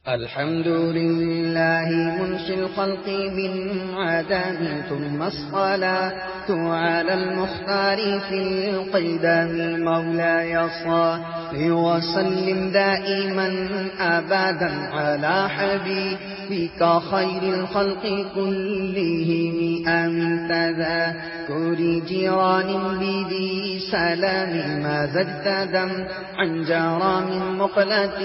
الحمد لله منشي الخلق من عدم، ثم الصلاة على المختار في القدم. مولاي صل وسلم دائما أبدا على حبيبك خير الخلق كلهم. أمن تذكر جيران بذي سلام، ما زدت دم عن جرام مقلة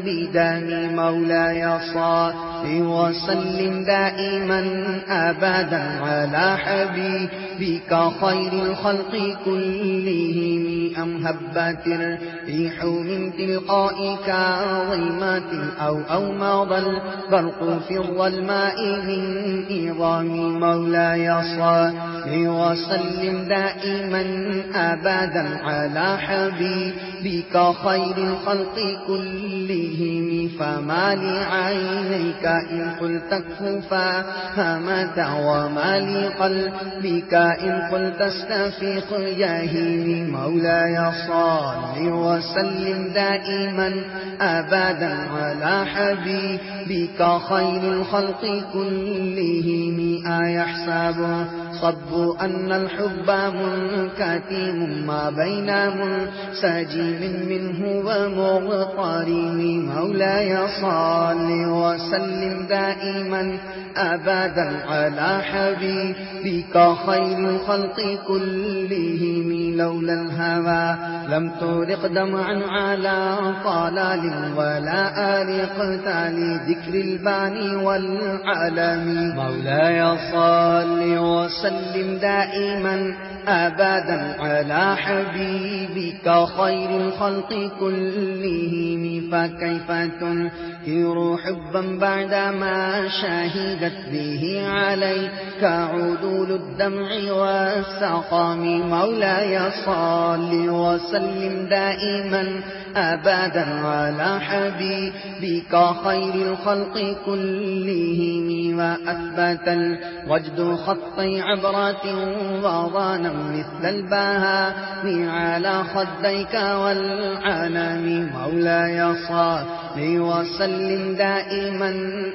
بدم. مولاي صل وسلم دائما أبدا على حبيبك خير الخلق كلهم. أم هبت الريح من تلقائك ظلمات، أو مضى البرق في الظلماء من إظام. مولاي صل وسلم دائما أبدا على حبيبك خير الخلق كلهم. فما لعينيك إن قلت اكففا همت، وما لقلبك إن قلت استفيق يهيم. مولاي صل وسلم دائما أبدا على حبيبك خير الخلق كلهم. أيحسب صب أن الحب منكتم، ما بين منسجم منه ومغترم. مولاي صل وسلم دائما أبدا على حبيبك خير الخلق كلهم. لولا الهوى لم ترق دمعا على طلال، ولا أرقت لذكر الباني والعالم. مولاي صل وسلم دائما أبدا على حبيبك خير الخلق كلهم. فكيف تنكر حبا بعدما شهدت به عليك عدول الدمع والسقام. مولاي صل وسلم دائما أبدا على حبيبك خير الخلق كلهم. وأثبت الوجد خطي عبرة وضانا مثل البهاء على خديك والعنم. مولاي صل وسلم دائما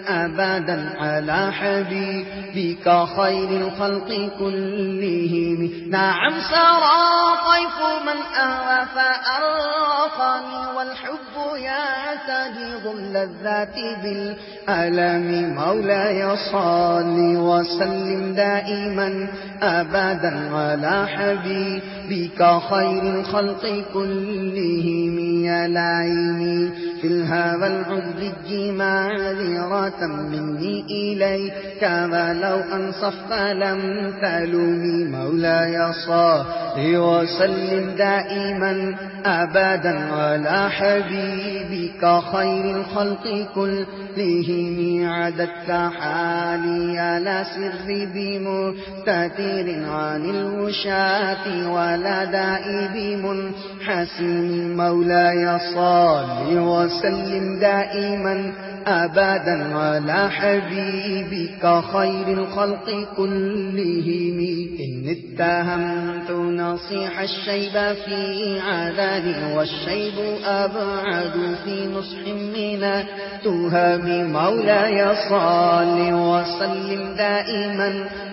أبدا على حبيبك خير الخلق كلهم. نعم سرى طيف من أهوى فأرقني، والحب يعتدي اللذات بالألم. مولاي صل وسلم دائما أبدا على حبيبك خير الخلق كلهم. يا لعيني في الهوى العذب معذرة مني إليك، ولو أنصفت لم تلومي. مولاي صل وسلم دائما أبدا على حبيبك خير الخلق كلهم. عددت حالي على سر بمستتر عن الوشاة، ولا داء بمنحسن. مولاي صل وسلم دائما أبدا على حبيبك خير الخلق كلهم. إن اتهمت نصيح الشيب في عذاب، والشيب أبعد في نصح من التهم. مولاي صل وسلم دائما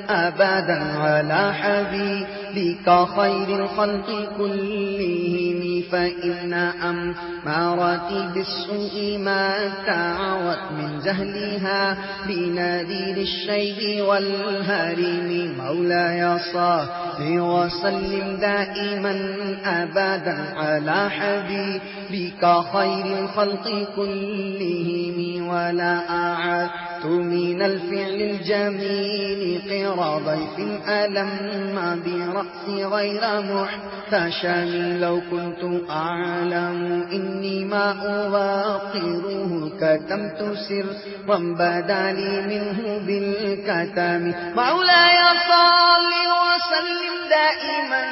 أبدا على حبيبك خير الخلق كلهم. فإن أمارتي بالسوء ما تعوت من جهلها بنذير الشيب والهرم. مولاي صل وسلم دائما أبدا على حبيبك خير الخلق كلهم. ولا أعدت من الفعل الجميل قرى ضيف ألم برأسي غير محتشم. لو كنت أعلم إني ما أواقره كتمت سرا بدا لي منه بالكتم. مولاي صل وسلم دائما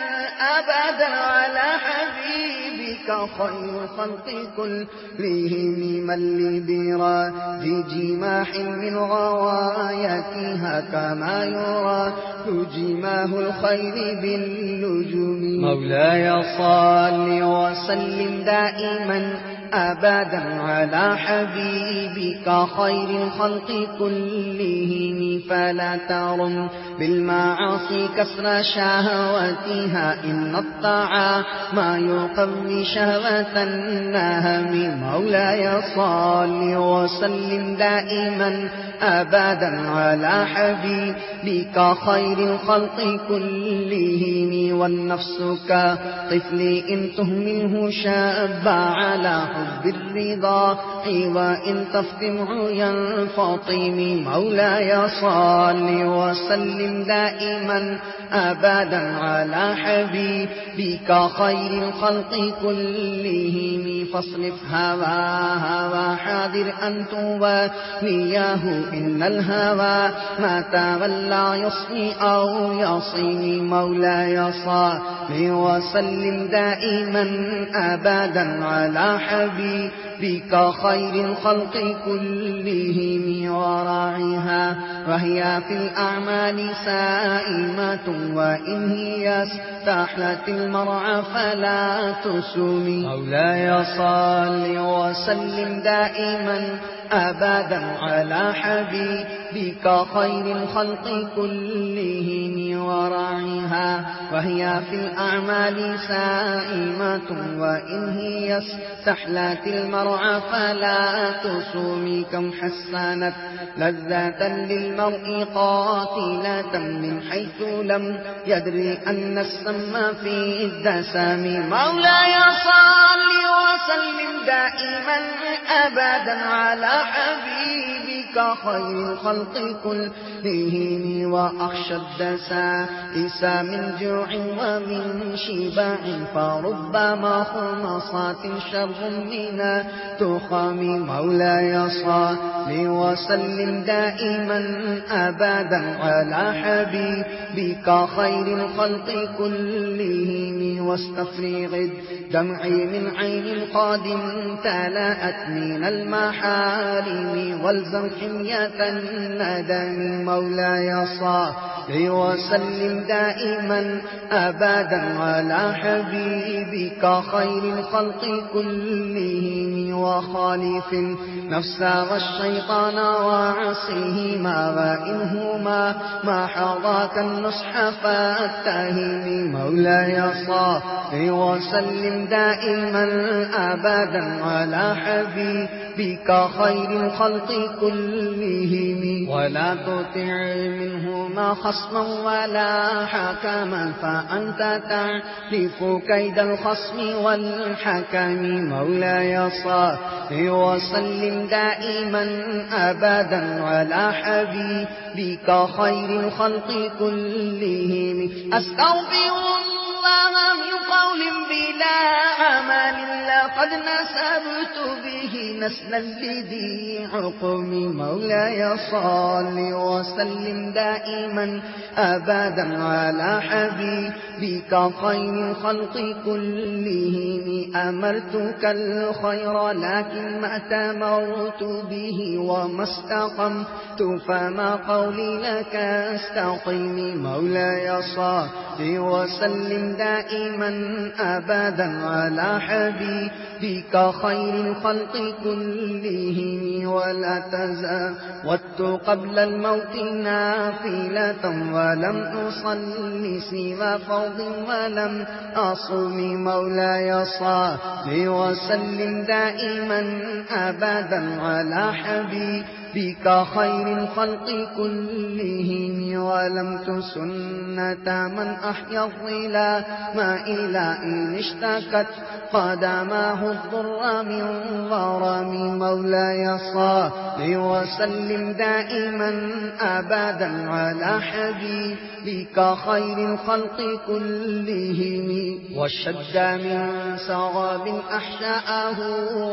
أبدا على حبيبك بك خير الخلق كلهم من لبرا في جماح من غوايتها كما يرى جماه الخير بالنجوم مولاي صل وسلم دائما أبدا على حبيبك خير الخلق كلهم فلا ترم بالمعاصي كسر شهواتها إن الطاعة ما يقوي شهوة النهم مولاي صل وسلم دائما أبدا على حبيبك خير الخلق كلهم والنفس كطفل إن تهمله شاب على حب الرضا وإن تفتمه ينفطم مولاي صل وسلم دائما أبدا على حبيبك خير الخلق كلهم فاصرف هوى حاذر أن توانيه إن الهوى ما تولى يصفي أو يصيم مولاي صل وسلم دائما أبدا على حبيبك خير الخلق كلهم وراعيها وهي في الأعمال سائمة وإن هي استحلت المرعى فلا تسومي مولاي صل وسلم دائما أبدا على حبيبك خير الخلق كلهم وراعيها وهي في الأعمال سائمة وإن هي استحلت المرعى فلا تسومي كم حسنت لذة للمرء قاتلة من حيث لم يدري أن السم في الدسم مولاي صل وسلم دائما أبدا على حبيبك خير الخلق كلهم وأخشى الدسائس من جوع ومن شباع فربما خمصات شر من تخام مولاي صل وسلم دائما أبدا على حبيبك خير الخلق كلهم واستفرغ الدمع من عين قادم تلأت من المحارم والزم حمية الندم مولاي صل وسلم دائما أبدا على حبيبك خير الخلق كلهم وخالف النفس والشيطان وعصيهما وإنهما ما حظاك النصح فاتهم مولاي صل وسلم دائما أبدا على حبيبك خير الخلق كلهم ولا تطع منهما خصما ولا حكما فأنت تعرف كيد الخصم والحكم مولاي صل وسلم دائما أبدا على حبيبك خير الخلق كلهم أستغفر الله من قول بلا عمل لقد نسبت به نسلا لذي عقم مولاي صل وسلم دائما أبدا على حبيبك خير الخلق كلهم أمرتك الخير لكن ما تمرت به وما استقمت فما قولي لك استقيم مولاي صل وسلم دائما أبدا على حبيبك خير الخلق كلهم ولا تزودت قبل الموت نافلة ولم أصلي سوى فرض ولم أصوم مولاي صل وسلم دائما أبدا على حبيبك خير الخلق كلهم ولم تسنة من أحيا الظلام إلى إن اشتكت قدماه الضر من ضرم مولاي صل وسلم دائما أبدا على حبيبك خير الخلق كلهم والشد من سغاب أحشاءه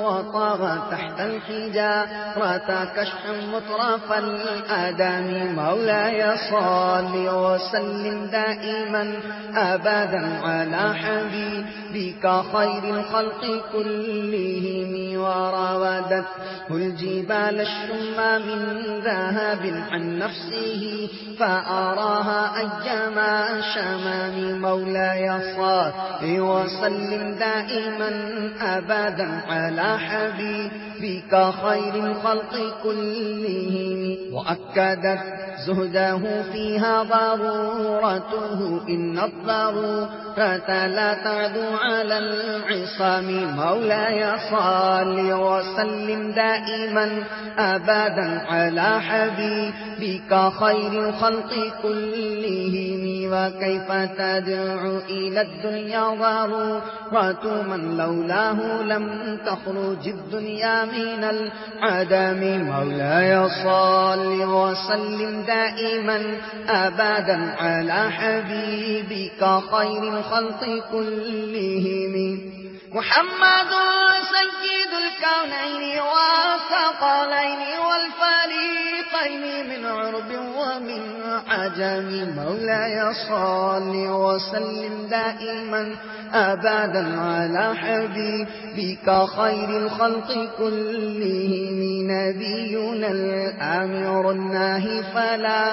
وطغى تحت الحجارة كشح مترف الآدم مولاي صل وسلم دائما أبدا على حبيبك خير الخلق كلهم وراودته الجبال الشم من ذهب عن نفسه فأراها أيما شمام مولاي صل وسلم دائما أبدا على حبيبك خير الخلق كلهم وأكدت زهده فيها ضرورته إن الضرورة لا تعدو على العصام مولاي صل وسلم دائما أبدا على حبيبك خير الخلق كلهم وكيف تدعو إلى الدنيا ضرورة من لولاه لم تخرج الدنيا من العدم مولاي صل وسلم دائما أبدا على حبيبك خير الخلق كلهم محمد سيد الكونين والثقلين والفريقين من عرب ومن عجم مولاي صل وسلم دائما أبدا على حبيبك خير الخلق كلهم نبينا الآمر الناهي فلا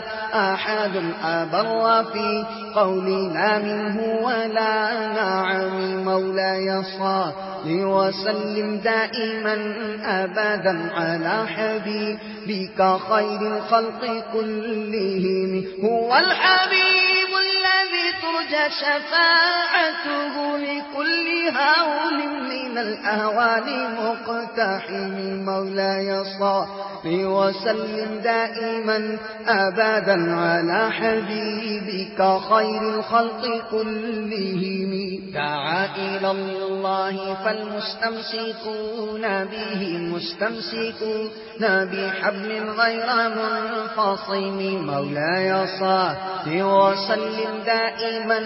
أحد أبر في قولنا منه ولا نعم مولاي صل وسلم دائما أبدا على حبيبك خير الخلق كلهم هو الحبيب الذي ترجى شفاعته لكل هول من الأهوال مقتحم مولاي صل وسلم دائما أبدا على حبيبك خير الخلق كلهم دعا إلى الله فالمستمسكون به مستمسكون بحبل غير منفصم مولاي صل وسلم دائما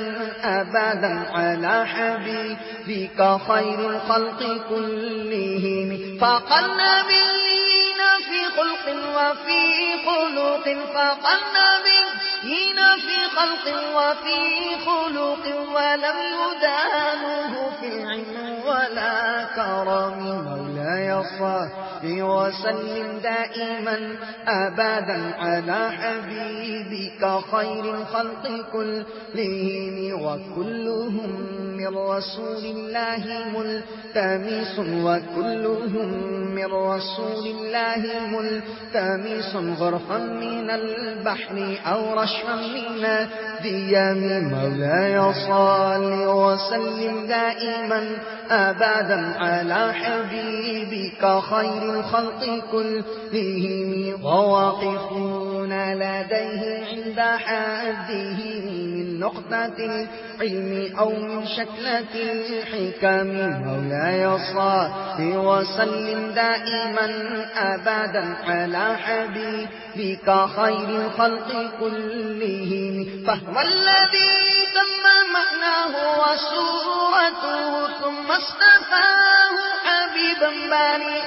أبدا على حبيبك خير الخلق كلهم فقى النبيين في خلق وفي خلق فقى النبيين في خلق وفي خلق ولم يدانوه في علم ولا كرم مولاي صل وسلم دائما أبدا على حبيبك خير الخلق كلهم وكلهم من رسول الله ملتمس وكلهم من رسول الله ملتمس غرفا من البحر أو رشفا من الديام مولاي صل وسلم دائما أبدا على حبيبك خير الخلق كلهم وواقفون لديه عند حده من نقطة العلم أو من شكلة الحكم مولاي صل وسلم دائما أبدا على حبيبك خير الخلق كلهم فهو الذي تم معناه وصورته ثم اصطفاه حبيبا بارئ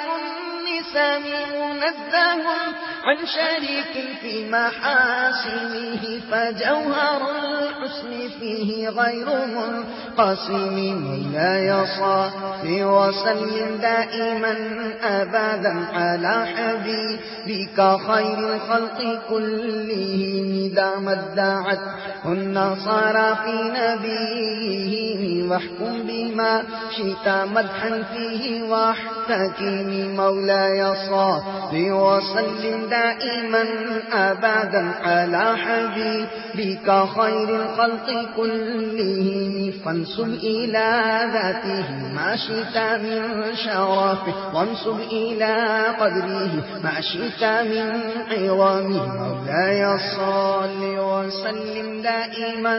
النسام منزه عن شريك في محاسنه فجوهر الحسن فيه غير منقسم مولاي صل وسلم دائما أبدا على حبيبك خير الخلق كلهم دامت داعت النصارى في نبيه واحكم بما شئت مدحا فيه واحتكم مولاي صل وسلم دائما أبدا على حبيبك خير الخلق كلهم فانسب إلى ذاته ما شئت من شرفه وانسب إلى قدره ما شئت من عظامه مولاي صل وسلم دائما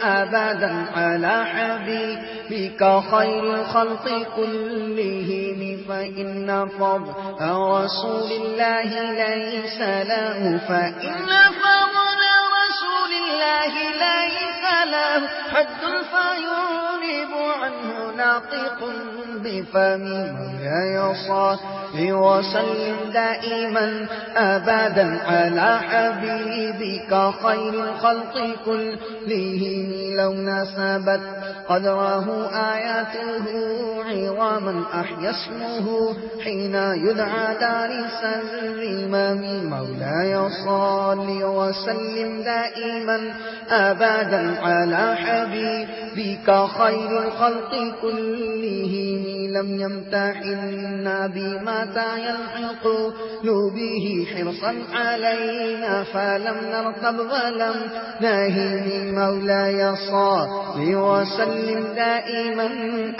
أبدا على حبيبك خير الخلق كلهم فإن فضل رسول الله ليس له فإن فضل رسول الله ليس له حد فيغلب عنه ناطق فمي مولاي صل وسلم دائما أبدا على حبيبك خير الخلق كلهم لو نسبت قدره آياته عظاما أحيا اسمه حين يدعى دارس الرمام مولاي صل وسلم دائما أبدا على حبيبك خير الخلق كلهم لم يمتحنا بما يلحق به حرصا علينا فلم نرتب ولم نهي مولاي صل وسلم دائما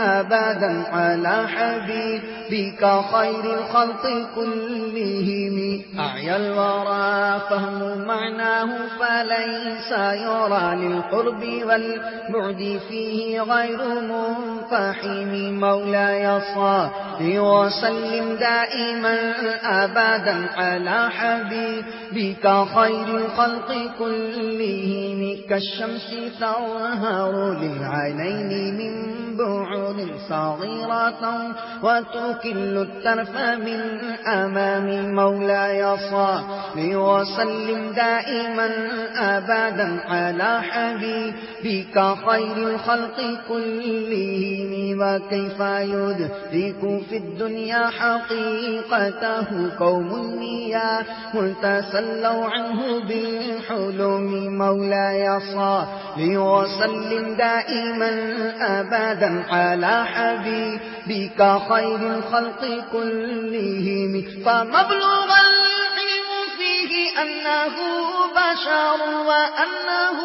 أبدا على حبيبك خير الخلق كلهم أعيا الورى فهم معناه فليس يرى للقرب والبعد فيه غير منفحم مولاي صل وسلم دائما أبدا على حبيبك خير الخلق كلهم كالشمس تظهر للعينين من بعد صغيرة وتكل الترف من أمام مولاي صل وسلم دائما أبدا على حبيبك خير الخلق كلهم وكيف يدرك في الدنيا حقيقته قوم النية تسلوا عنه بالحلم مولاي صل وسلم دائما أبدا على حبيبك خير الخلق كلهم فمبلغ العلم فيه أنه بشر وأنه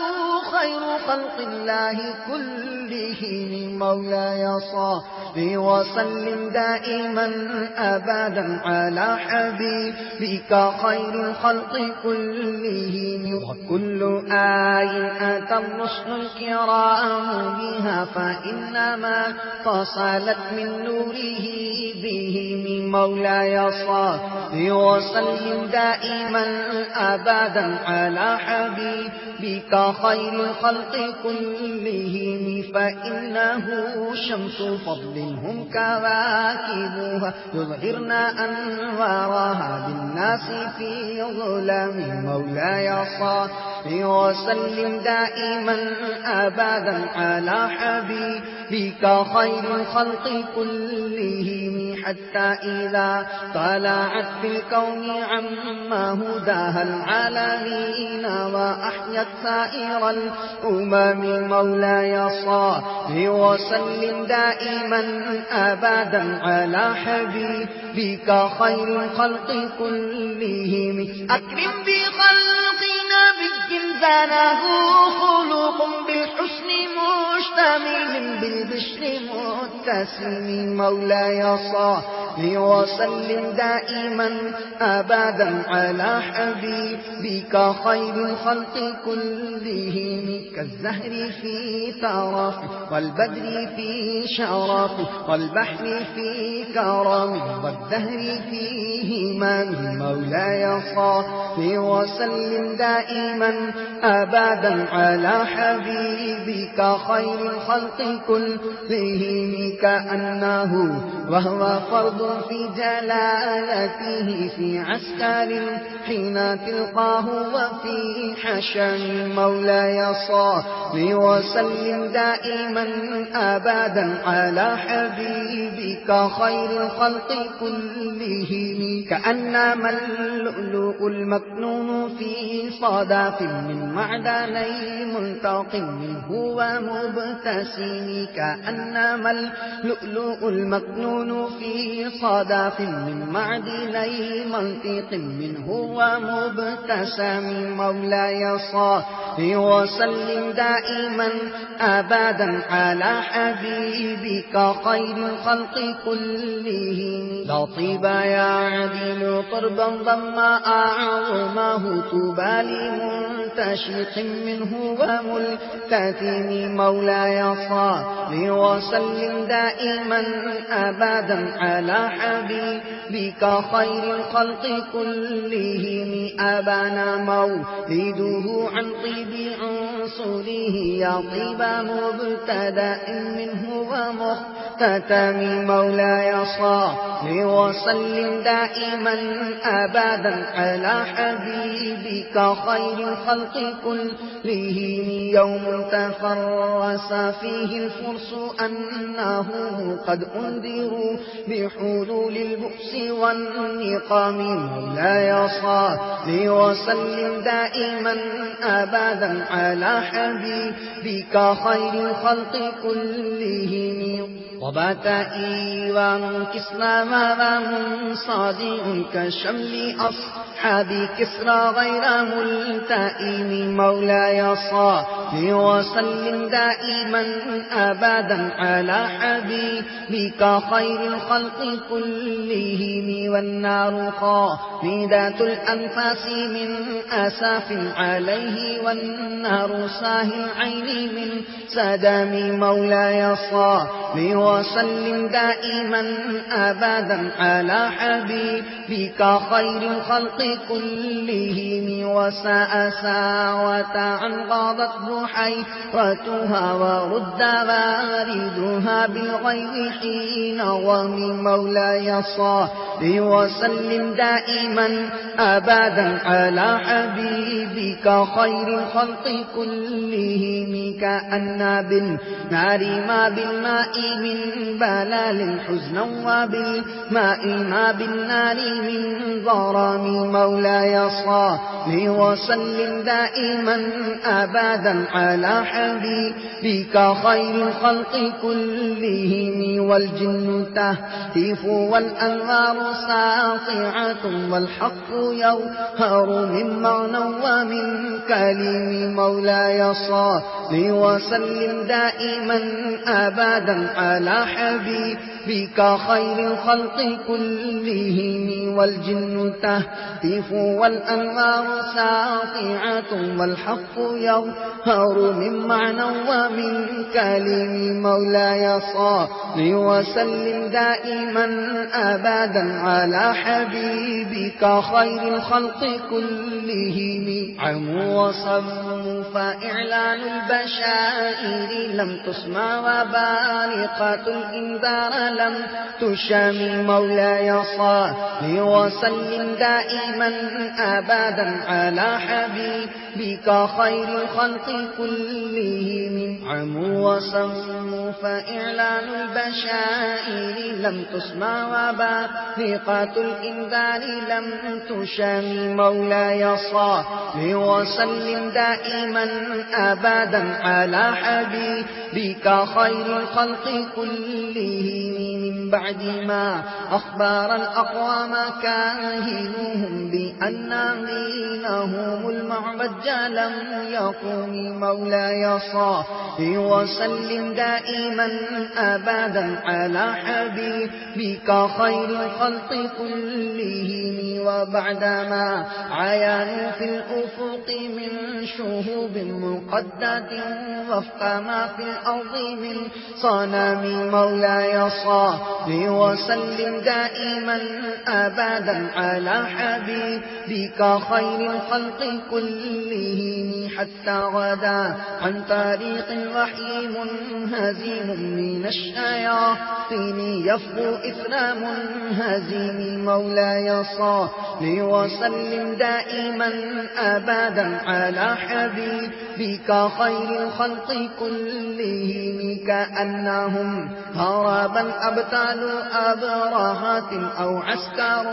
خير خلق الله كلهم مولاي صل وسلم دائما أبدا على حبيبك خير الخلق كلهم وكل آية أتى الرسل الكرام بها فإنما فصلت من نوره بهم مولاي صل وسلم دائما أبدا على حبيبك خير الخلق كلهم فإنه شمس فضل هم كواكبها يظهرن أنوارها للناس في ظلام مولاي صل وسلم دائما أبدا على حبيبك خير الخلق كلهم حتى إذا طلعت في الكون عما هداها العالمين وأحيت سائر الأمم مولاي صل وسلم دائما أبدا على حبيبك خير الخلق كلهم أكرم بخلق نبي زانه خلق بالحسن مشتمل بالبشر متسم مولاي صل وسلم دائما أبدا على حبيبك خير الخلق كلهم كالزهر في ترف والبدر في شرف والبحر في كرم والدهر فيه من مولاي صل وسلم دائما أبدا على حبيبك خير الخلق كلهم كأنه وهو فرض في جلالته في عسكر حين تلقاه وفي حشم مولاي صل وسلم دائما أبدا على حبيبك خير الخلق كلهم كأنما اللؤلؤ المكنون في صدف من معدني منتق منه ومبتسم كأنما اللؤلؤ المكنون في صدف من معدني منطق منه ومبتسم مولاي صل وسلم دائما أبدا على حبيبك خير الخلق كلهم لا طيب يعدل طربا ضم أعظمه طوبى لمنتشق منه وملتثم مولاي صل وسلم دائما أبدا على على حبيبك خير الخلق كلهم أبانا مولده عن طيب عنصره يا طيب مبتدأ منه ومختتم مولاي صل وسلم دائما أبدا على حبيبك خير الخلق كلهم يوم تفرس فيه الفرس أنه قد أنذروا بحلول البؤس والنقام مولاي صل وسلم دائما أبدا على حبيبك خير الخلق كلهم وبات إيوان كسرى ماذا منصادع كشمل أصحاب كسرى غير ملتئم مولاي صل وسلم دائما أبدا على حبيبك خير الخلق كلهم والنار خافضة الأنفاس من أساف عليه والنار ساهي العين من سدم مولاي صل وسلم دائما أبدا على حبيبك خير الخلق كلهم وساء ساوة عن غاضت بحيرتها ورد واردها بالغيظ حين ومن مولاي صل وسلم دائما أبدا على حبيبك خير الخلق كلهم كأن بالنار ما بالماء من بلال حزنا وبالماء ما بالنار من ضرام مولاي صل وسلم دائما أبدا على حبيبك خير الخلق كلهم والجن تهتف والأنوار ساطعة والحق يظهر من معنى ومن كلم مولاي صل وسلم دائما أبدا على حبيبك خير الخلق كلهم والجن تهتف والأنوار ساطعة والحق يظهر من معنى ومن كلم مولاي صل وسلم دائما أبدا على حبيبك خير الخلق كلهم عموا وصموا فإعلان البشائر لم تسمع وبارقة الإنذار لم تشم مولاي صل وسلم دائما أبدا على حبيبك خير الخلق كلهم عموا وصموا فإعلان البشائر لم تسمع وبارقة الإنذار لم تشم مولاي صل وسلم دائما أبدا على حبيبك خير الخلق كلهم من بعد ما أخبر الأقوام كاهنهم بأن دينهم المعبد لم يقوم مولاي صل وسلم دائما أبدا على حبيبك خير الخلق كلهم وبعدما عيانوا في الأفق من شهوب مقدة وفق ما في الأرض من صنم مولاي صل وسلم دائما أبدا على حبيبك خير الخلق كلهم حتى غدا عن طريق الوحي منهزم من الشياطين يفضو إثر منهزم مولاي صل وسلم دائما أبدا على حبيبك خير الخلق كلهم كأنهم هربا أبطال أبرهات أو عسكر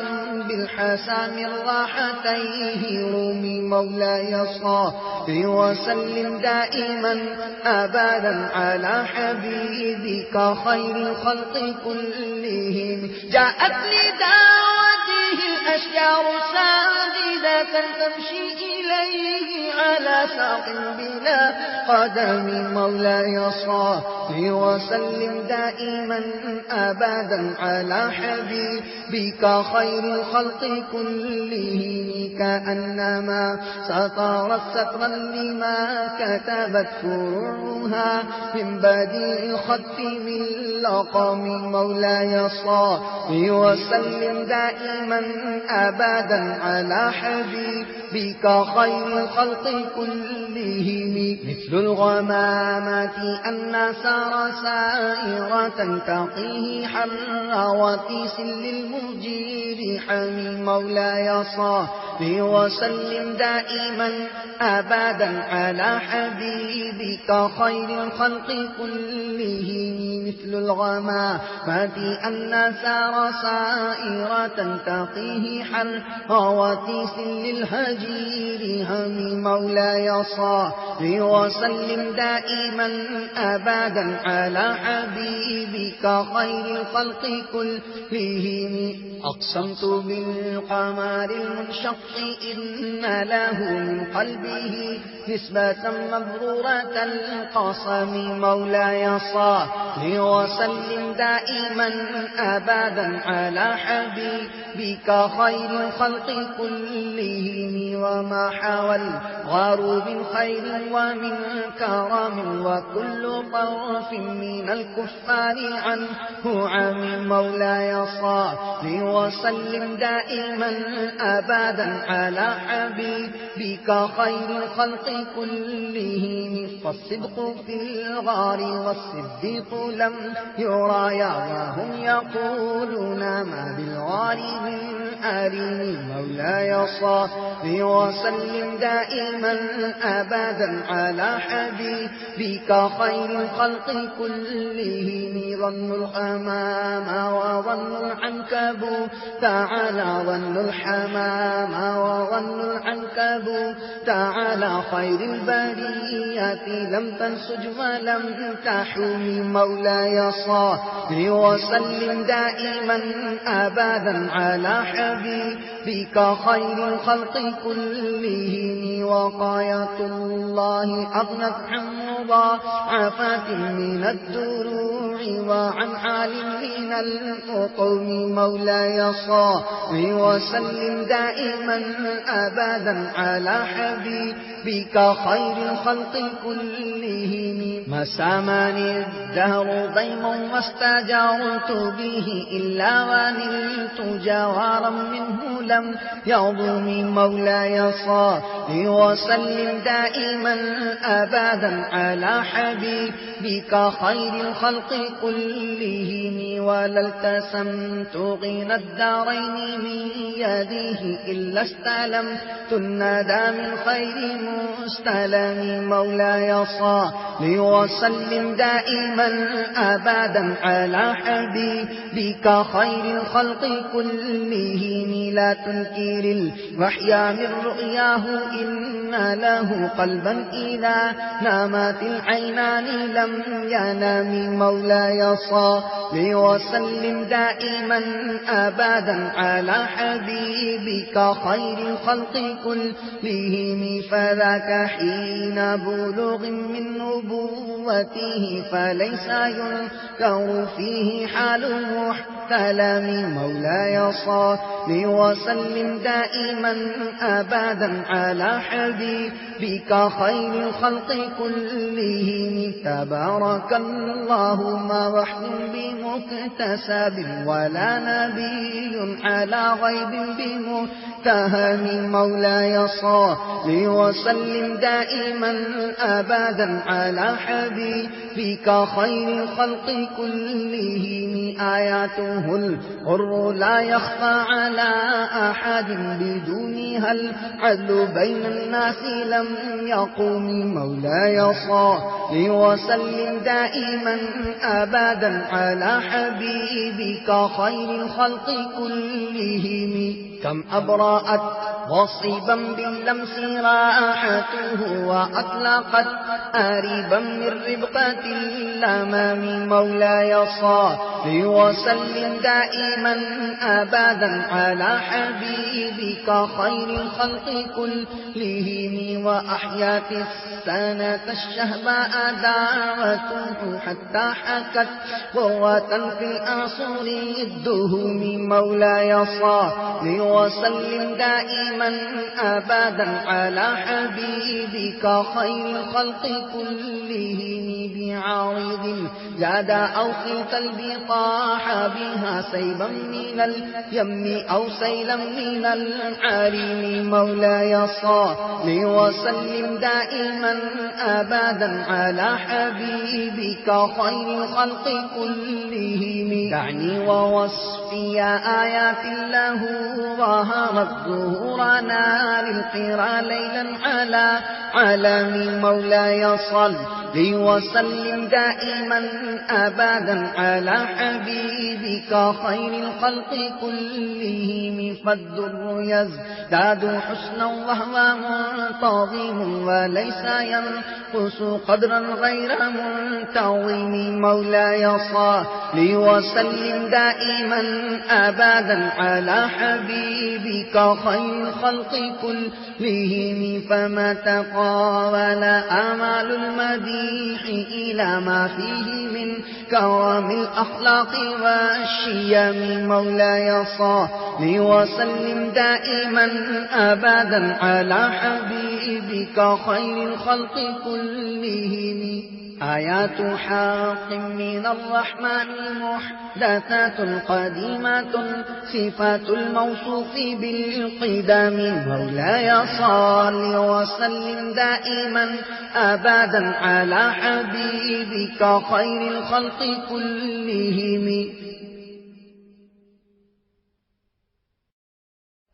بالحسام الراحتيه رومي مولاي صل وسلم دائما أبدا على حبيبك خير الخلق كلهم جاءت لدعوته الأشجار ساجدة تمشي إليه على ساق بلا قدم مولاي صل وسلم دائما أبدا على حبيبك خير الخلق كلهم كأنما سطرت سطرا لما كتبت فروعها من بديع الخط من لقم مولاي صل وسلم دائما أبدا على حبيبك خير الخلق كلهم مثل الغمامات أن سار سائرة تقيه حر وتيس للمجير حمي مولاي صل وسلم دائما أبدا على حبيبك خير الخلق كلهم مثل الغمامات أن سار سائرة تقيه حر وتيس للهجير همي مولاي صل وسلم دائما أبدا على حبيبك خير الخلق كلهم أقسمت بالقمر المنشق إن له من قلبه نسبة مبرورة القسم مولاي صل وسلم دائما أبدا على حبيبك خير الخلق كلهم وما حوى الغار من خير ومن كرم وكل طرف من الكفار عنه عمي مولاي صل وسلم دائما أبدا على حبيبك خير الخلق كلهم فالصدق في الغار والصديق لم يرايا وهم يقولون ما بالغار من أريم مولاي صل وسلم دائما أبدا على حبيبك خير الخلق كلهم ظن الحمام وظن العنكبوت تعالى ظن الحمام وظن العنكبوت تعالى خير البرية لم تنسج ولم تحوي مولاي صل وسلم دائما أبدا على حبيبك خير الخلق كلهم وقاية الله أغنت عن مضاعفات من الدروع وعن حال من القوم مولاي صل وسلم دائما أبدا على حبيبك خير الخلق كلهم ما سامني الدهر ضيم واستجرت به إلا ونلت جوارا منه لم يظلم مولاي صل وسلم دائما أبدا على حبيبك خير الخلق كلهم ولا التسمت غنى الدارين من يديه إلا استلمت الندى من خير مستلم مولاي صل وسلم دائما أبدا على حبيبك خير الخلق كلهم لا تنكر الوحي من رؤياه إن له قلبا إذا نامت العينان لم ينام مولاي صل وسلم دائما أبدا على حبيبك خير الخلق كلهم فذاك حين بلوغ من نبوته فليس ينكر فيه حال محتلم مولاي صل وسلم دائما أبدا على حبيبك خير الخلق كلهم تبارك الله ما وحي بمكتسب ولا نبي على غيب بمتهم مولاي صل وسلم دائما أبدا على حبيبك خير الخلق كلهم آياته الغر لا يخفى على أحد بدونها العدل بين الناس لم يقوم مولاي صل وسلم دائما أبدا على حبيبك خير الخلق كلهم كم أبرأت وصيبا باللمس راحته وأطلقت قريبا من ربقة الأمام مولاي صل وسلم دائما أبدا على حبيبك خير الخلق كلهم وأحيات السنة الشهباء دعوته حتى حكت قوة في الأصول الدهم مولاي صل وسلم دائما أبدا على حبيبك خير الخلق كلهم بعارض جاد أو خلت البطاح بها سيبا من اليم أو سيلا من العريم مولاي صل وسلم دائما أبدا على حبيبك خير الخلق كلهم دعني ووصفي آيات الله ظهرت ظهورنا للقرى ليلا على عالم مولاي صل وسلم دائما أبدا على حبيبك خير الخلق كلهم فالدر يزداد حسنا وهو منتظم وليس ينقص قدرا غير منتظم مولاي صل وسلم دائما أبدا على حبيبك خير الخلق كلهم فما تقاول آمال المدينة إلى ما فيه من كرم الأخلاق والشيم مولاي صل وسلم دائما أبدا على حبيبك خير الخلق كلهم آيات حق من الرحمن محدثات قديمات صفات الموصوف بالقدم مولاي صل وسلم دائما أبدا على حبيبك خير الخلق كلهم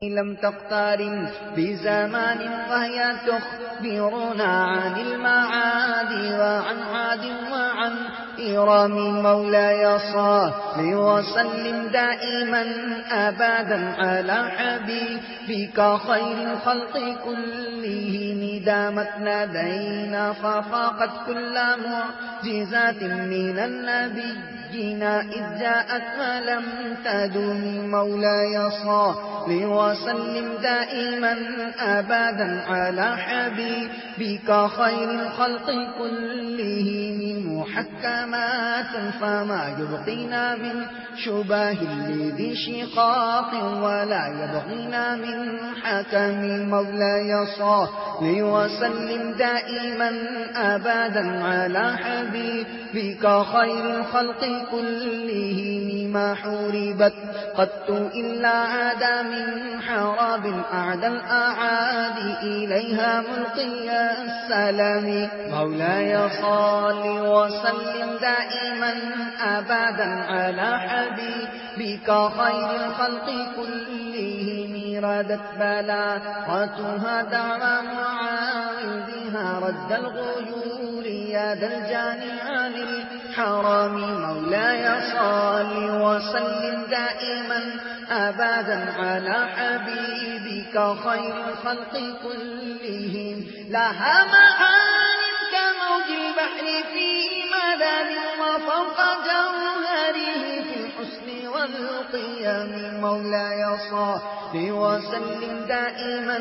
لم تقترن بزمان وهي تخبرنا عن المعاد وعن عاد وعن إرام مولاي صل وسلم دائما أبدا على حبيبك خير الخلق كلهم دامت لدينا ففاقت كل معجزات من النبي جينا إذ جاءت ولم تدم مولاي صل وسلم دائما أبدا على حبيبك خير الخلق كلهم محكمات فما يبقينا من شبه لذي شقاق ولا يبغينا من حكم مولاي صل وسلم دائما أبدا على حبيبك خير الخلق كلهم ما حوربت قط إلا عاد من حراب أعدى الأعادي إليها ملقي السلام مولاي صل وسلم دائما أبدا على حبيبك خير الخلق كلهم ردت بلاغتها دعوى معاندها رد الغيور يد الجاني عن الحرام مولاي صل وسلم دائما أبدا على حبيبك خير الخلق كلهم لها معان كموج البحر في مدد وفوق جوهره في الحسن والقيم مولاي صل وسلم دائما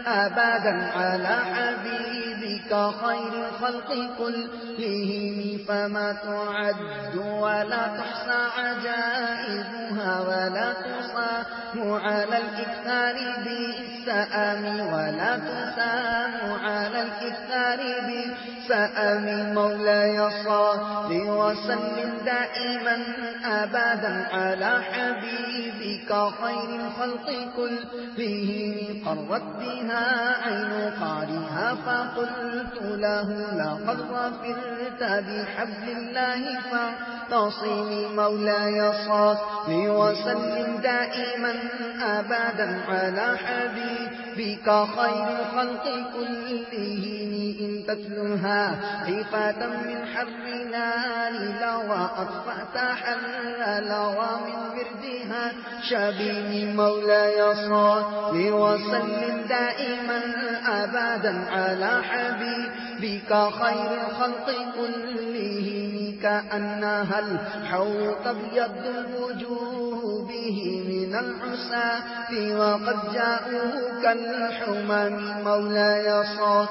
أبدا على حبيبك خير الخلق كلهم فما تعد ولا تحصى عجائبها ولا تصام على الإكثار بالسآم ولا تسام على الإكثار بالسآم مولاي صل وسلم دائما أبدا على حبيبك خير الخلق كلهم قرت بها عين قارها فقلت له لقد غفرت بحبل الله فاعتصم مولاي صل وسلم دائما أبدا على حبيبك خير الخلق كلهم إن تتلها خيفة من حر نار لوى أطفأت حر لوى من وردها شبيب مولاي صل وسلم دائما أبدا على حبيبك بك خير الخلق كلهم كأنها الحوض تبيض الوجوه به من العساة وقد جاءوا كالحمام مولاي صل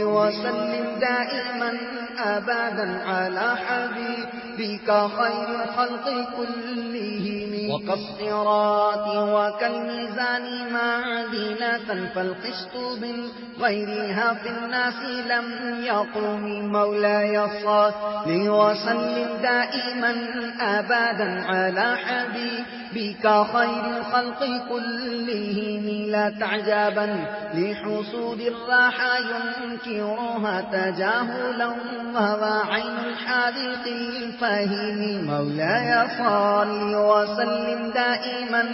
وسلم دائما أبدا على حبيبك خير الخلق كلهم وكالصراط وكالميزان معدلة فالقسط من غيرها في الناس لم يقوم مولاي صل وسلم دائما أبدا على حبيبك خير الخلق كلهم لا تعجبا لحصول الراحة ينكرها تجاهلا وهو عين الحاذق الفهيم مولاي صل وسلم دائما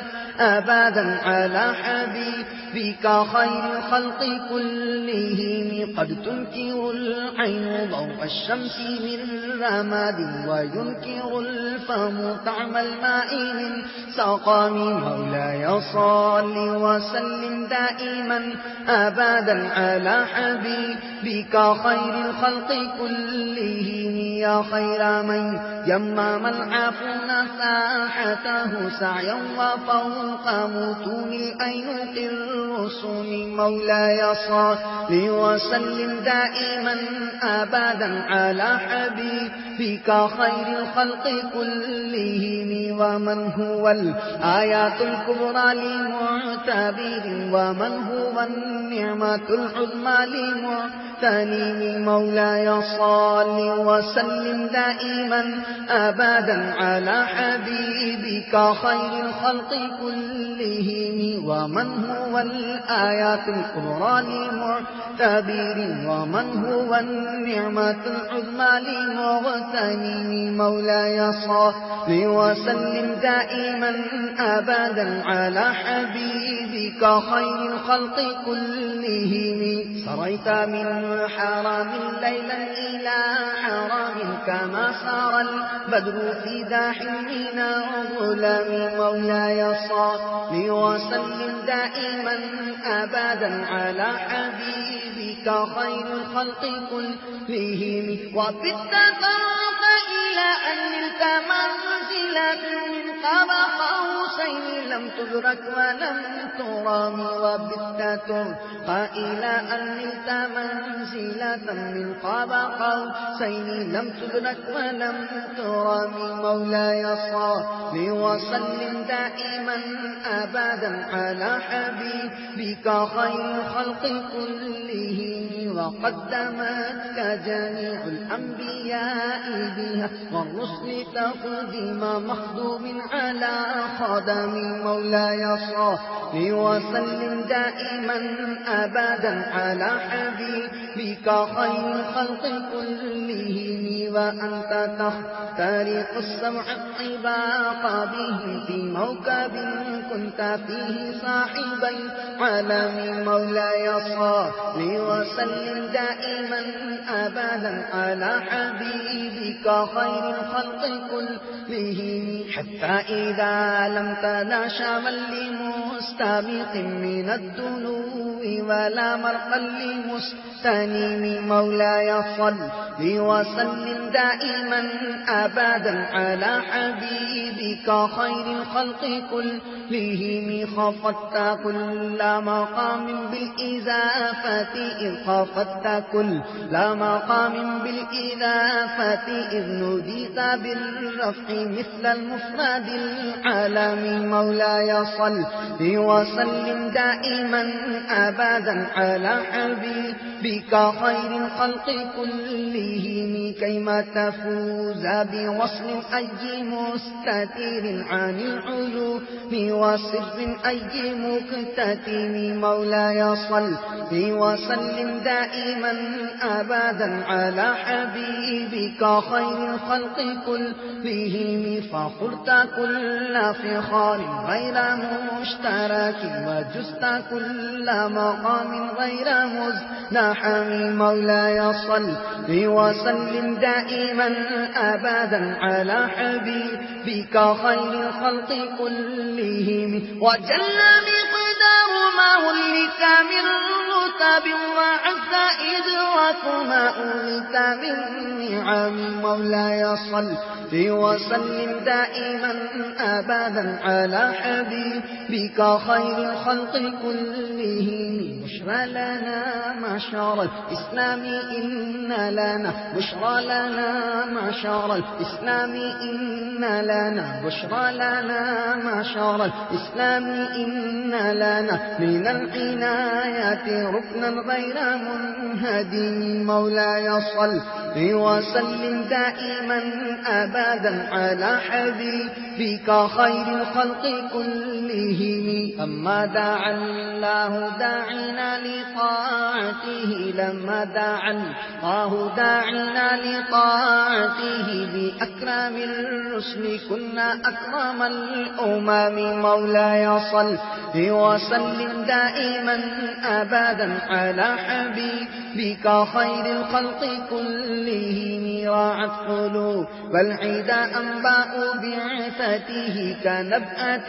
أبدا على حبيبك خير الخلق كلهم قد تنكر العين ضوء الشمس من رماد وينكر الفم طعم الماء من سقام مولاي صل وسلم دائما أبدا على حبيبك خير الخلق كلهم يا خير من يمم العافون ساحته سعيا وفوق متون الأينق الرسوم مولاي صل وسلم دائما أبدا على حبيبك خير الخلق كلهم ومن هو الآيات الكبرى لمعتبر ومن هو النعمة العظمى لمعتنم مولاي صل وسلم دائما أبدا على حبيبك خير الخلق كلهم ومن هو الآيات الكبرى لمعتبر ومن هو النعمة العظمى لمغتنم مولاي صل وسلم دائما أبدا على حبيبك خير الخلق كلهم سريت من حرام ليلا إلى حرام كما سار البدر في داح من الظلام مولاي صل وسلم دائما أبدا على حبيبك خير الخلق كلهم وبالتطرق إلى أن نلت منزلة من قاب قوسين لم تدرك ولم ترام وبالتطرق إلى أن نلت منزلة من قاب قوسين لم تدرك ولم ترام مولاي صل وسلم دائما أبدا على حبيبك خير الخلق كلهم وقدمتك جميع الأنبياء بها والرسل تقديم مخدوم على خدم مولاي صل وسلم دائما أبدا على حبيبك خير الخلق كلهم وأنت تخترق السمع الطباق بهم في موكب كنت فيه صاحبي عالم مولاي صل وسلم دائما أبدا على حبيبك خير الخلق كلهم حتى إذا لم تناشى من لمستبق من الدنو ولا مرقا لمستنيم مولاي صل وسلم دائما أبدا على حبيبك خير الخلق كلهم خفضت كل مقام بالإضافة إذ خفضت كل مقام بالإضافة إذ نوديت بالرفع مثل المفرد العالم مولاي صل وسلم دائما أبدا على حبيبك خير الخلق كلهم كيما تفوز بوصل أي مستتير عن العلوم وسر أي مكتتم مولاي صل وسلم دائما أبدا على حبيبك خير الخلق كلهم فخرت كل فخار غير مشترك وجزت كل مقام غير مزدحم مولاي صل وسلم دائما أبدا على حبيبك خير الخلق كلهم وجل مقدار ما أولك من رتب وعز إدراك ما أولك من نعم مولاي صل وسلم دائما أبدا على حبيبك خير الخلق كلهم بشرى لنا معشر الإسلام إن لنا بشرى لنا معشر الإسلام إن لنا بشرى لنا معشر الإسلام إن لنا من العنايات ركنا غير منهدم مولاي صل وسلم دائما أبدا على حبيبك خير الخلق كلهم أما دعا الله داعنا لطاعته لما دعا الله داعنا لطاعته بأكرم الرسل كنا أكرم الأمم مولاي صل وسلم دائما أبدا على حبيبك خير الخلق كلهم راعت قلوب العدا أنباء بعثته كنبأة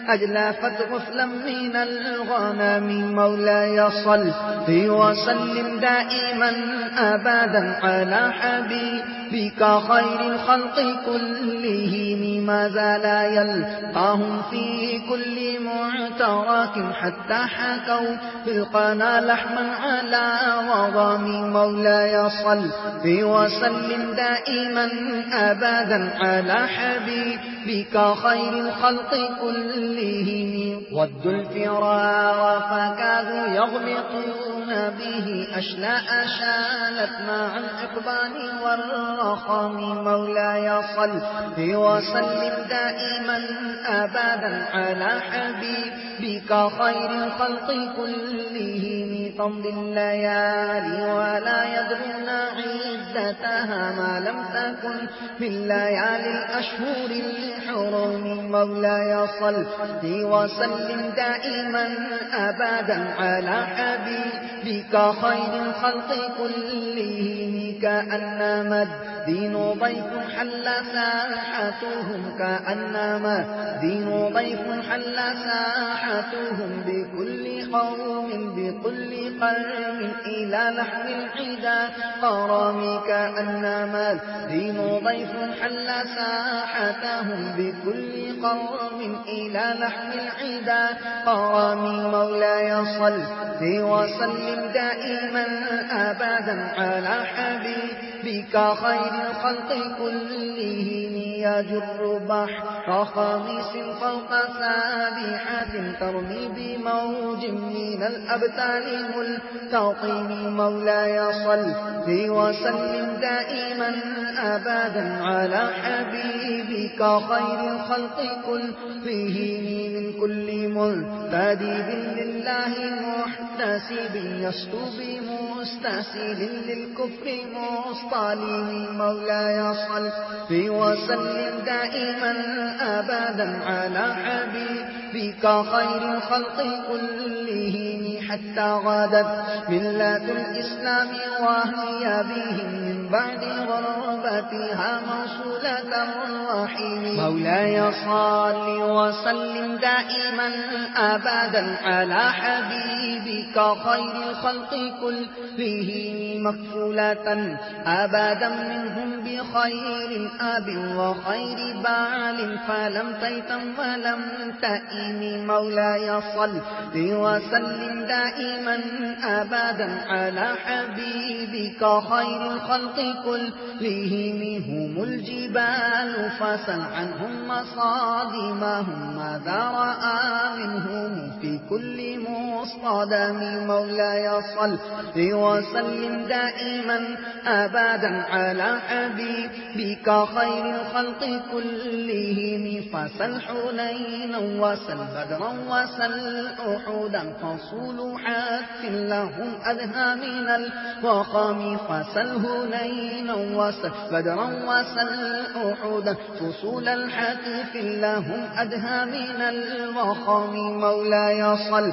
أجلافت غفلا من الغنم مولاي صل وسلم دائما أبدا على حبيبك خير الخلق كلهم ما زال يلقاهم في كل معترك حتى حكوا بالقنا لحما على وضم مولاي صل وسلم دائما أبدا على حبيبك خير الخلق كلهم ودوا الفرار فكادوا يغلقون به أشلاء شالت مع الإقبال والرخام مولاي صل وسلم دائما أبدا على حبيبك خير الخلق كلهم تمضي الليالي ولا يدرون عدتها ما لم تكن من ليالي الأشهر الحرم مولاي صل وسلم دائما أبدا على حبيبك خير الخلق كلهم كأنما الدين ضيف حل ساحتهم كأنما الدين ضيف حل ساحتهم بكل قوم بكل قرم إلى لحم العدا قرام كأنما الدين ضيف حل ساحتهم بكل قوم إلى لحم العدا قرام مولاي صل وسلم دائما أبدا على حبيبك خير الخلق كلهم يجر بحر خميس فوق سابحة ترمي بموج من الأبتال ملتقم مولاي صل وسلم دائما أبدا على حبيبك خير الخلق كلهم من كل منتدب لله محتسب يسطو بمستسل للكفر مصطلم مولاي صل وسلم دائما أبدا على حبيبك خير الخلق كلهم حتى غادت ملة الإسلام وهي بهم من بعد غربتها موصولة الرحيم مولاي صل وسلم دائما أبدا على حبيبك خير الخلق كلهم مكفولة أبدا منهم بخير أب وخير بعل فلم تيتم ولم تئم مولاي صل وسلم دائما أبدا على حبيبك خير الخلق كلهم هم الجبال فسل عنهم مصادمهم ماذا رأى منهم في كل مصطدم مولاي صل وسلم دائما أبدا على حبيبك خير الخلق كلهم فسل حنينا وسل بدرا وسل أحدا فصول حق لهم أدهى من الوخام فسل هنينا وسل بدرا وسل أحدا فصول الحق لهم أدهى من الوخام مولاي صل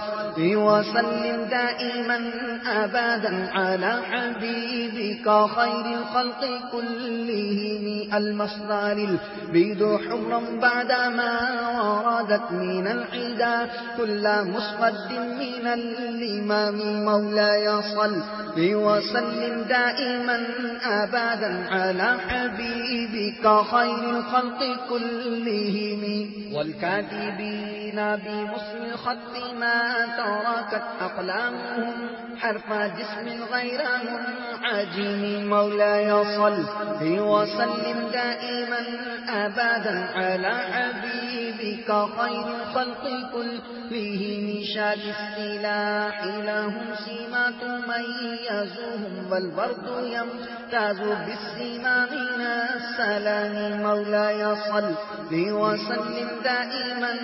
وسلم دائما أبدا على حبيبك خير الخلق كلهم. المصدر البيض حمرا بعدما وردت من العدا كل مسود من الإمام. مولاي صل وسلم دائما أبدا على حبيبك خير الخلق كلهم. والكاتبين بمصر الخط ما تركت أقلامهم حرف جسم غير منعجم. مولاي صل وسلم دائما أبدا على حبيبك خير الخلق كلهم. شاد السلاح لهم سيما تميزهم والبرد يمتاز بالسما من السلام. مولاي صل وسلم دائما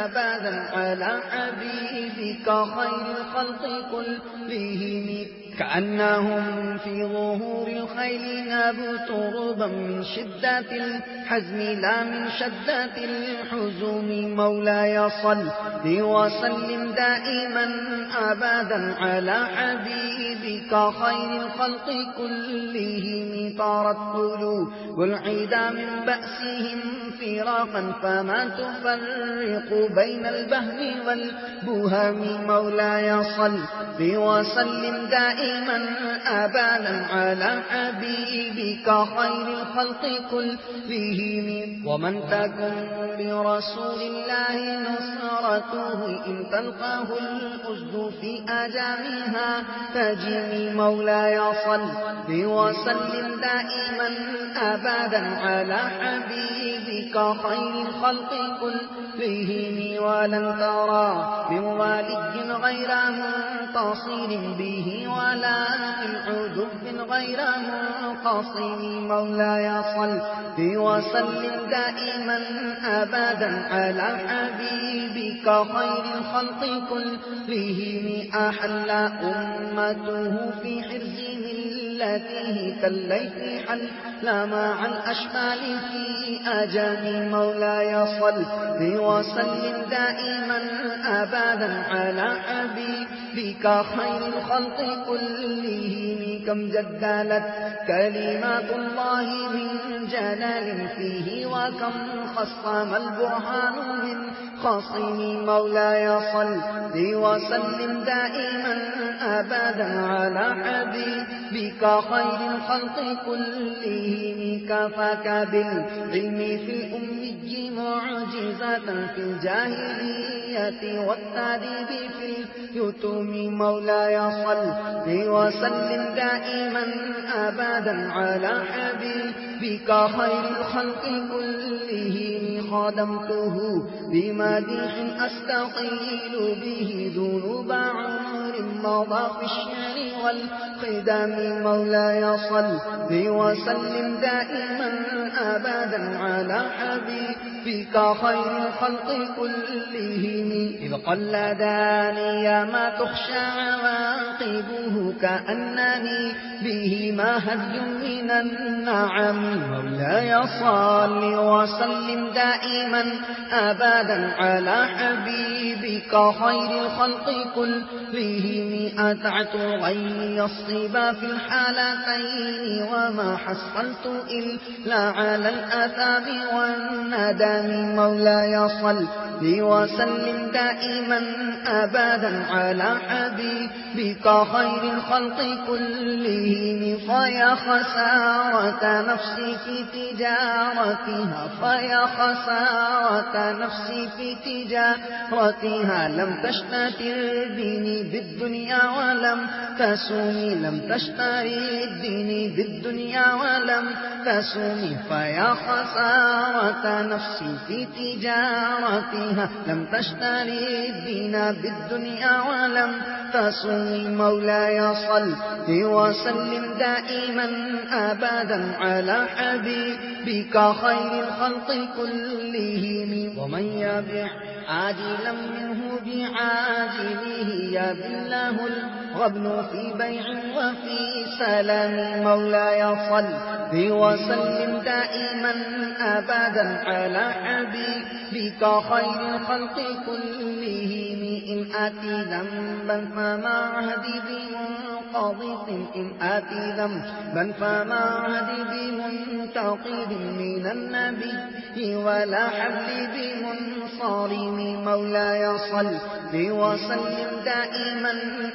أبدا على حبيبك خير الخلق كلهم. كأنهم في ظهور الخيل نابوا تربا من شدة الحزم لا من شدة الحزن. مولاي صل وسلم دائما أبدا على حبيبك خير الخلق كلهم. طارت قلوب العدا من بأسهم فراقا فما تفرق بين البهم والبهم. مولاي صل وسلم دائما أبدا على حبيبك خير الخلق كلهم. ومن تكن برسول الله نصرته إن تلقاه الأسد في أجامها تجري. مولاي صل وسلم دائما أبدا على حبيبك خير الخلق كلهم. ولن ترى من والد غير منتصر به ولا من عذب غير منقصر. مولاي صل وسلم دائما أبدا على حبيبك خير الخلق كلهم. أحل أمته في حرز ملته كالليث حل مع الأشمال في أجل. مولاي صل وسلم دائما أبدا على حبيبك خير الخلق كلهم. كم جدلت كلمات الله من جلال فيه وكم خصم البرهان من خصم. مولاي صل وسلم دائما أبدا على حبيبك خير الخلق كلهم. كفاك بالعلم في الأمي معجزة في الجاهلية والتأديب في اليتم. مولاي صل وسلم دائما أبدا على حبيبك خير الخلق كلهم. خدمته بمديح أستقيل به ذنوب عمر مضى في الشعر والقدم. مولاي صل وسلم دائما أبدا على حبيبك خير الخلق كلهم. إذ قلداني ما تخشى عواقبه كأنني به ما هدي من النعم. مولاي صل وسلم دائما أبدا على حبيبك خير الخلق كلهم. أتعت غي الصبا في الحالتين وما حصلت إلا على الأثام والندم. مولاي صل وسلم دائما أبدا على حبيبك خير الخلق كلهم. فيا خسارة نفسي في تجارتها فيا خسارة نفسي في تجارتها لم تشتري الدين بالدنيا ولم تسومي لم تشتري الدين بالدنيا ولم تسومي. فيا خسارة نفسي في تجارتها لم تشتري الدين بالدنيا ولم تسومي. مولاي صل وسلم دائما أبدا على حبيبك خير الخلق كلهم. ومن يبع عاجلا منه بعاجله يبله الغبن في بيع وفي سلام. مولاي صل وسلم دائما أبدا على حبيبك خير الخلق كلهم. إن آتي ذنبا فما عهدي بمنقضي إن آتي ذنبا فما عهدي بمنتقد من النبي ولا حبلي بمنصارم مولاي صل وسلم دائما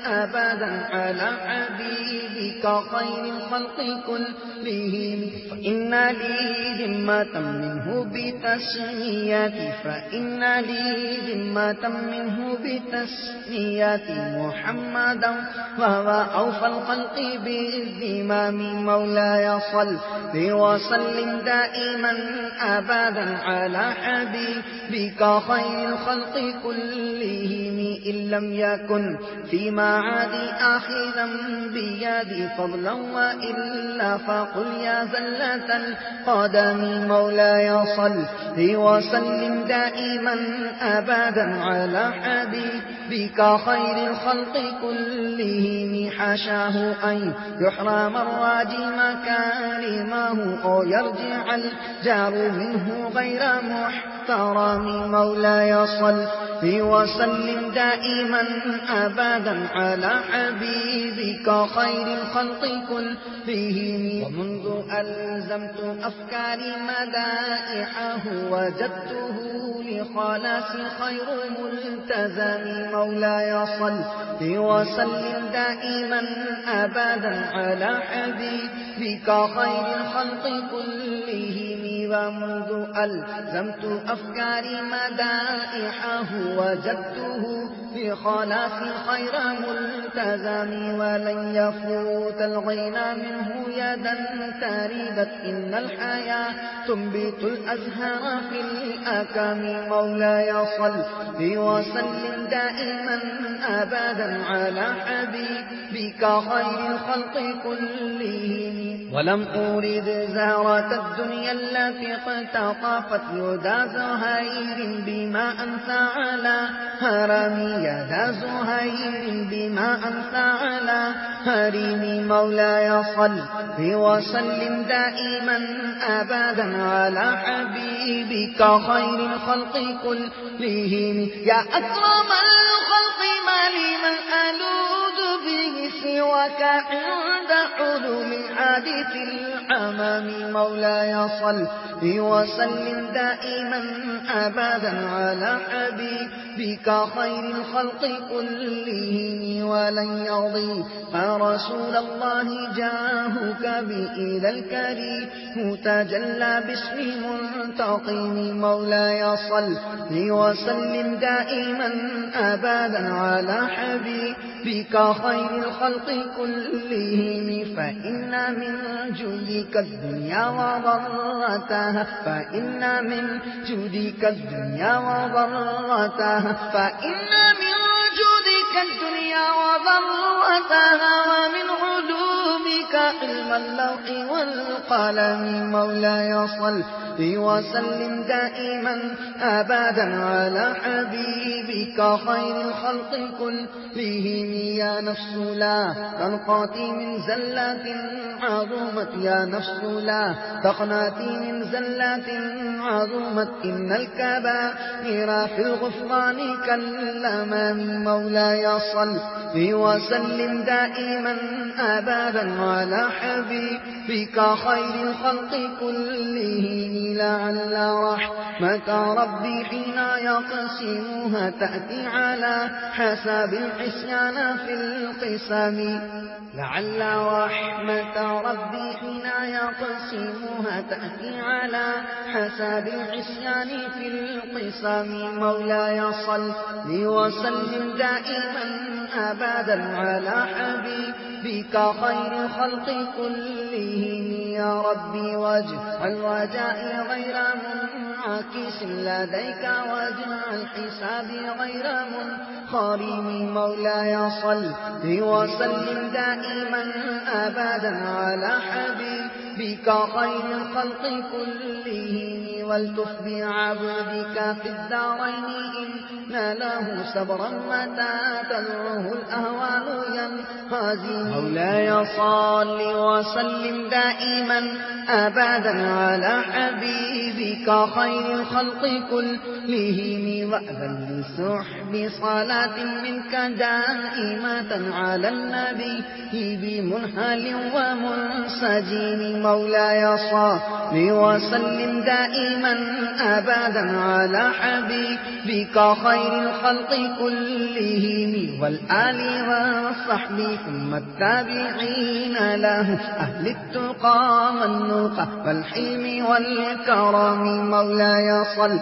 أبدا على حبيبك خير الخلق كلهم فإن لي ذمة منه بتسميتي محمدا وهو أوفى الخلق بالذمام مولاي صل وسلم دائما أبدا على حبيبك خير الخلق كلهم إن لم يكن في معادي آخذا بيدي فضلا وإلا فقل يا زلة القدم مولاي صل وسلم دائما أبدا على حبيبك خير الخلق كلهم حاشاه أن يحرم الراجي مكارمه أو يرجع الجار منه غير محترم مولاي صل وسلم دائما أبدا على حبيبك خير الخلق كلهم ومنذ ألزمت أفكاري مدائحه وجدته لخلاص خير ملتزم مولاي صل وسلم دائما أبدا على حبيبك خير الخلق كلهم ومنذ ألزمت أفكاري مدائحه وجدته بخلاف خير ملتزم ولن يفوت الغنى منه يدا تريبت إن الحياة تنبت الأزهار في الأكام مولاي صل وسلم دائما أبدا على حبيبك خير الخلق كلهم ولم أريد زهرة الدنيا التي اقتطفت يدا زهير بما أنسى على هرمي يدا زهير بما أنسى على هرمي مولاي صل وسلم دائما أبدا على حبيبك خير الخلق كلهم يا أكرم الخلق ما لمن ألوذ به سواك عند حلم الحادث الحمام مولاي صل وسلم دائما أبدا على حبيبك خير الخلق كلهم ولن يضيق رسول الله جاهك بإذا الكريم تجلى باسم منتقم مولاي صل وسلم دائما أبدا على حبيبك خير الخلق كلهم فإن من جودك الدنيا وضرتها ومن علومك علم اللوح والقلم مولاي صل وسلم دائما أبدا على حبيبك خير الخلق كلهم يا نفس لا تنقاتي من زلات عظمت يا نفس لا تقناتي من زلات عظمت إن الكبائر في الغفران كالأمام مولاي صل وسلم دائما أبدا على حبيبك خير الخلق كلهم لعل رحمة ربي حين يقسمها تأتي على حساب العصيان في القسم لعل رحمة ربي حين يقسمها تأتي على حساب العصيان في القسم مولاي صل وسلم دائما أبدا على حبيبك خير الخلق كلهم يا ربي واجعل رجائي غير منعكس لديك واجعل حسابي غير منخرم مولاي صل وسلم دائما أبدا على حبيبك بك خير الخلق كلهم والتف بعبدك في الدارين إن له صبرا متى تدعوه الأهوال ينهزم مولاي صل وسلم دائما أبدا على حبيبك خير الخلق كلهم وأذن لسحب صلاة منك دائمة على النبي بمنهل ومنسجم مولاي صل وسلم دائما أبدا على حبيبك خير الخلق كلهم والآل والصحب ثم التابعين له أهل التقى والنقى والحلم والكرم مولاي صل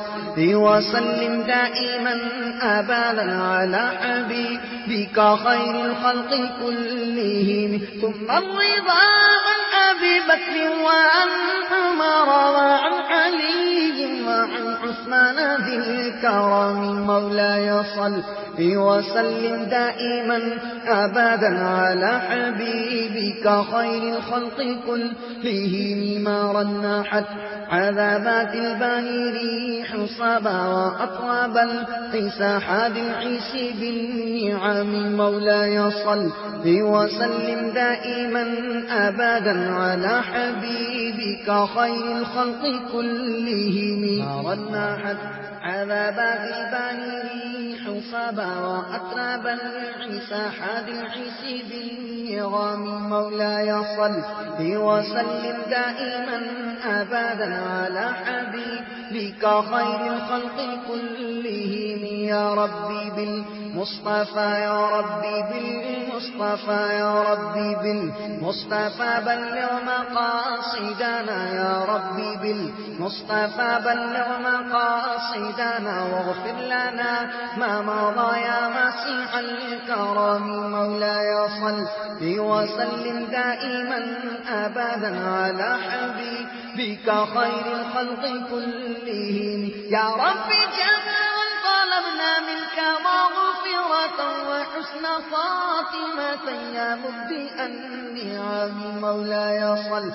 وسلم دائما أبدا على حبيبك خير الخلق كلهم ثم الرضا عن أبي بكر وعن عمر وعن علي وعن عثمان ذي الكرم مولاي صل وسلم دائما أبدا على حبيبك خير الخلق كلهم ما رنحت عذابات البهير حصبا وأطراب القساحات العيس بالنعم مولاي صل وسلم دائما أبدا على حبيبك خير الخلق كلهم ما رنحت عذابات البهير حصبا وأطراب القساحات العيس بالنعم مولاي صل وسلم دائما أبدا على حبيبك خير الخلق كلهم يا ربي بالمصطفى يا ربي بالمصطفى يا ربي بالمصطفى بلغ مقاصدنا يا ربي بالمصطفى بلغ مقاصدنا واغفر لنا ما مضى يا مسيح الكرم مولاي صل وسلم دائما أبدا على حبيبك خير الخلق كلهم يا ربي جميعا طلبنا منك مغفرة وحسن خاتمة يا مبدئ النعم مولاي صل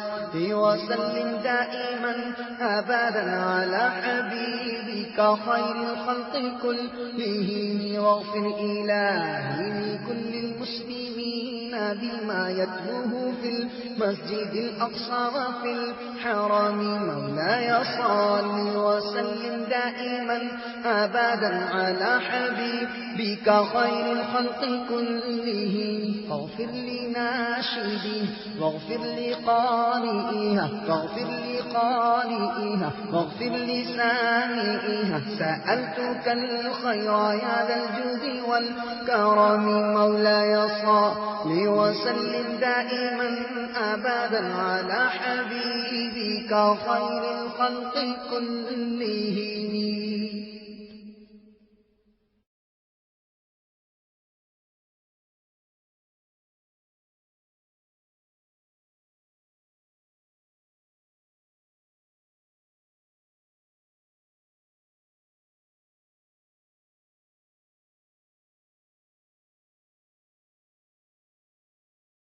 وسلم دائما أبدا على حبيبك خير الخلق كلهم واغفر إلهي لكل المسلمين بما يتلوه في المسجد الأقصى وفي الحرم مولاي صل وسلم دائما أبدا على حبيبك خير الخلق كلهم واغفر لناشديه واغفر لقارئها واغفر لقارئها واغفر لسامئها سألتك الخير يا ذا الجود والكرم مولاي صل وسلم دائما أبدا على حبيبك خير الخلق كلهم